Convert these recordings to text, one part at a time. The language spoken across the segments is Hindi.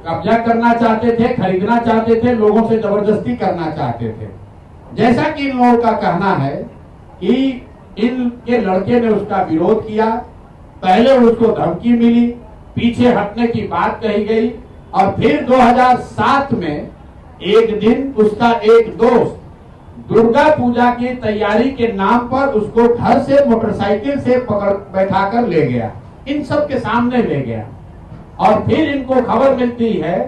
कब्जा करना चाहते थे, खरीदना चाहते थे, लोगों से जबरदस्ती करना चाहते थे। जैसा कि इन लोगों का कहना है कि इनके लड़के ने उसका विरोध किया, पहले उसको धमकी मिली, पीछे हटने की बात कही गई और फिर 2007 में एक दिन उसका एक दोस्त दुर्गा पूजा की तैयारी के नाम पर उसको घर से मोटरसाइकिल से पकड़ बैठाकर ले गया, इन सब के सामने ले गया। और फिर इनको खबर मिलती है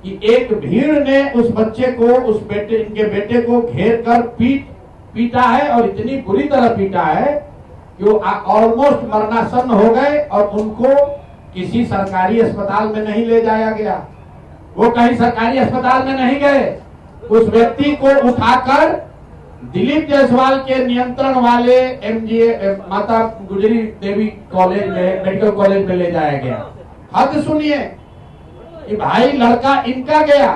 कि एक भीड़ ने उस बच्चे को, इनके बेटे को घेर कर पीटा है और इतनी बुरी तरह पीटा है कि वो ऑलमोस्ट मरणासन्न हो गए और उनको किसी सरकारी अस्पताल में नहीं ले जाया गया। वो कहीं सरकारी अस्पताल में नहीं गए, उस व्यक्ति को उठाकर दिलीप जायसवाल के नियंत्रण वाले MGA माता गुजरी देवी कॉलेज में, मेडिकल कॉलेज में ले जाया गया। हद सुनिए कि भाई लड़का इनका गया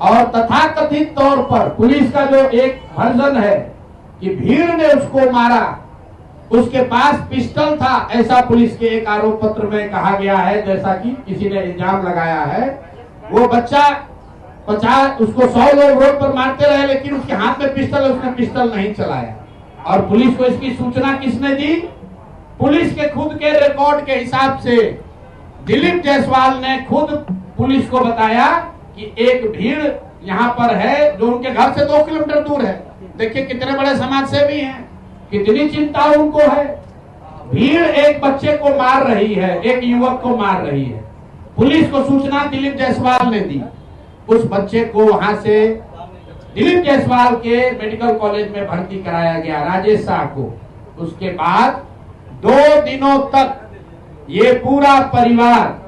और तथाकथित तौर पर पुलिस का जो एक वर्जन है कि भीड़ ने उसको मारा, उसके पास पिस्टल था, ऐसा पुलिस के एक आरोप पत्र में कहा गया है, जैसा कि किसी ने इल्जाम लगाया है। वो बच्चा 50 उसको 100 लोग रोड पर मारते रहे लेकिन उसके हाथ में पिस्टल है, उसने पिस्टल नहीं चलाया। और पुलिस को इसकी सूचना किसने दी? पुलिस के खुद के रिकॉर्ड के हिसाब से दिलीप जायसवाल ने खुद पुलिस को बताया कि एक भीड़ यहाँ पर है जो उनके घर से 2 किलोमीटर दूर है। देखिए कितने बड़े समाज सेवी हैं, कितनी चिंता उनको है। भीड़ एक बच्चे को मार रही है, एक युवक को मार रही है। पुलिस को सूचना दिलीप जायसवाल ने दी, उस बच्चे को वहां से दिलीप जायसवाल के मेडिकल कॉलेज में भर्ती कराया गया, राजेश शाह को। उसके बाद 2 दिनों तक ये पूरा परिवार,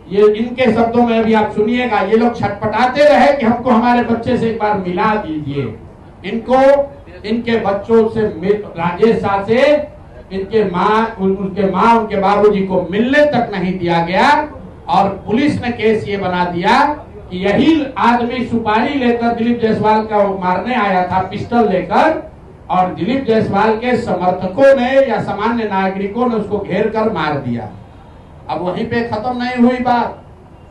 ये इनके शब्दों में भी आप सुनिएगा, ये लोग छटपटाते रहे कि हमको हमारे बच्चे से एक बार मिला दीजिए। इनको इनके बच्चों से, राजेश शाह से उनके माँ उनके बाबूजी को मिलने तक नहीं दिया गया। और पुलिस ने केस ये बना दिया कि यही आदमी सुपारी लेकर दिलीप जायसवाल का मारने आया था, पिस्टल लेकर, और दिलीप जायसवाल के समर्थकों ने या सामान्य नागरिकों ने उसको घेर कर मार दिया। अब वहीं पे खत्म नहीं हुई बात,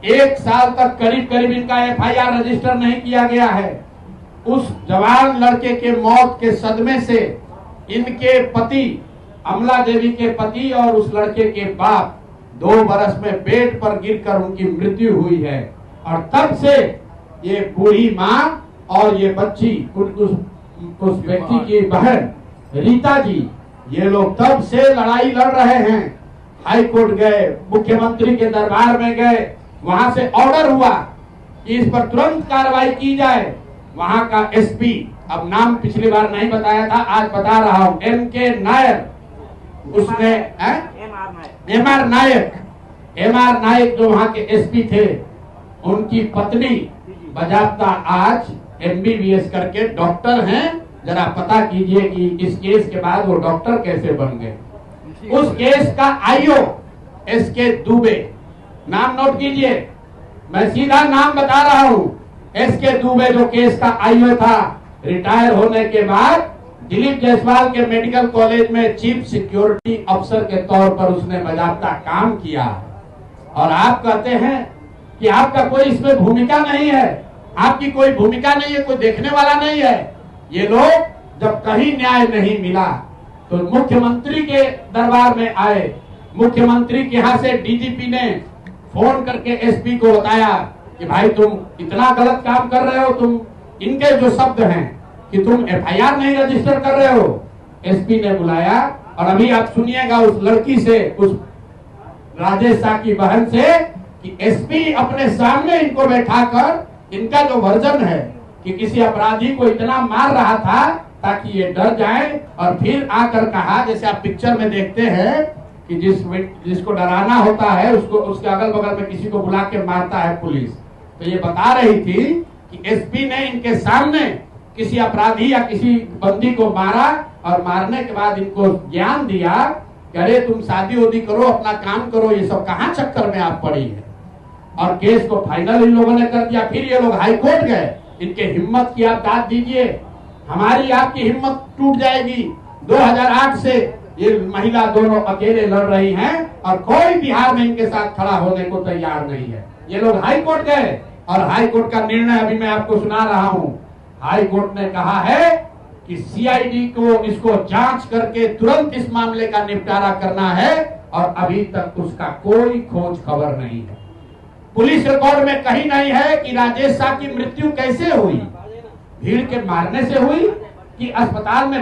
1 साल तक करीब इनका FIR रजिस्टर नहीं किया गया है। उस जवान लड़के के मौत के सदमे से इनके पति, अमला देवी के पति और उस लड़के के बाप 2 बरस में बेड पर गिरकर उनकी मृत्यु हुई है। और तब से ये बूढ़ी माँ और ये बच्ची, उस व्यक्ति की बहन रीता जी, ये लोग तब से लड़ाई लड़ रहे हैं। हाई कोर्ट गए, मुख्यमंत्री के दरबार में गए, वहां से ऑर्डर हुआ कि इस पर तुरंत कार्रवाई की जाए। वहां का SP, अब नाम पिछली बार नहीं बताया था, आज बता रहा हूं, MK नायर, उसने MR नायक जो वहां के SP थे, उनकी पत्नी बजाबता आज MBBS करके डॉक्टर हैं। जरा पता कीजिए कि इस केस के बाद वो डॉक्टर कैसे बन गए। उस केस का IO SK दुबे, नाम नोट कीजिए, मैं सीधा नाम बता रहा हूं। SK दुबे जो केस का IO था, रिटायर होने के बाद दिलीप जायसवाल के मेडिकल कॉलेज में चीफ सिक्योरिटी अफसर के तौर पर उसने बाकायदा काम किया। और आप कहते हैं कि आपका कोई इसमें भूमिका नहीं है, आपकी कोई भूमिका नहीं है, कोई देखने वाला नहीं है। ये लोग जब कहीं न्याय नहीं मिला तो मुख्यमंत्री के दरबार में आए, मुख्यमंत्री के यहाँ से DGP ने फोन करके SP को बताया कि भाई तुम इतना गलत काम कर रहे हो, तुम, इनके जो शब्द हैं कि तुम FIR नहीं रजिस्टर कर रहे हो। SP ने बुलाया और अभी आप सुनिएगा उस लड़की से, उस राजेश शाह की बहन से, कि SP अपने सामने इनको बैठाकर इनका जो वर्जन है कि किसी अपराधी को इतना मार रहा था ताकि ये डर जाए, और फिर आकर कहा, जैसे आप पिक्चर में देखते हैं कि जिसको डराना होता है उसको, उसके अगल बगल में किसी को बुला के मारता है पुलिस। तो ये बता रही थी कि SP ने इनके सामने किसी अपराधी या किसी बंदी को मारा और मारने के बाद इनको ज्ञान दिया कि अरे तुम शादी वादी करो, अपना काम करो, ये सब कहाँ चक्कर में आप पड़ी है। और केस को फाइनल इन लोगों ने कर दिया। फिर ये लोग हाई कोर्ट गए, इनके हिम्मत की आप दाद दीजिए, हमारी आपकी हिम्मत टूट जाएगी। 2008 से ये महिला दोनों अकेले लड़ रही हैं और कोई बिहार में इनके साथ खड़ा होने को तैयार नहीं है। ये लोग हाई कोर्ट गए और हाई कोर्ट का निर्णय अभी मैं आपको सुना रहा हूं। हाई कोर्ट ने कहा है कि सीआईडी को इसको जांच करके तुरंत इस मामले का निपटारा करना है और अभी तक उसका कोई खोज खबर नहीं है। पुलिस रिकॉर्ड में कहीं नहीं है कि राजेश शाह की मृत्यु कैसे हुई, भीड़ के मारने से हुई कि अस्पताल में